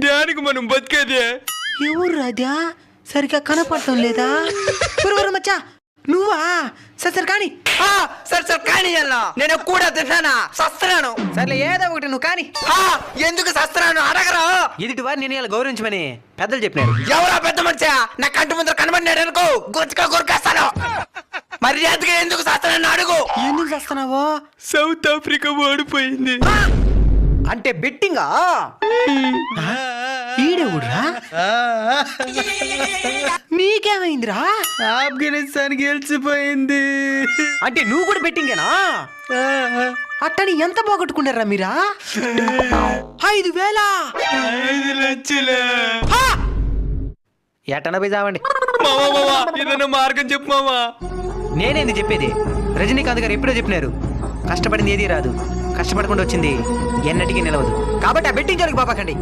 దానికి మనం బతికేదే. ఎవరు రాజా సరిగా కనపడటం లేదా? మచ్చా నువ్వా? సరే కానీ సరే కానీ అన్నా నేను కూడా తిన్నానా సస్తున్నాను. సర్లే ఏదో ఒకటి నువ్వు కానీ. ఎందుకు సస్తున్నాను అడగరా? ఎదుటి వారిని నేను ఇలా గౌరవించమని పెద్దలు చెప్పినారు. ఎవరా పెద్ద మనిషా? నా కంటి ముందర కనబడినాడు అనుకో గొచ్చుగా కొరికేస్తాను. మర్యాదగా ఎందుకు సస్తున్నాను అడుగు. ఎందుకు చేస్తున్నావో? సౌత్ ఆఫ్రికా ఓడిపోయింది. అంటే బెట్టింగా? ఈడెవుడ్రా? నీకేమైందిరా? ఆఫ్ఘనిస్తాన్ గెలిచిపోయింది. అంటే నువ్వు కూడా బెట్టింగేనా? అట్టని ఎంత పోగొట్టుకున్నారా మీరా? 5,000. 5 లక్షలు. ఎట్టన పోయి చావండి. మావా ఏదైనా మార్గం చెప్పు మావా. నేనేంది చెప్పేది? రజనీకాంత్ గారు ఎప్పుడో చెప్పినారు, కష్టపడింది ఏది రాదు, కష్టపడకుండా వచ్చింది ఎన్నటికీ నిలవదు. కాబట్టి ఆ బెట్టింగ్ జోలికి పాపకండి.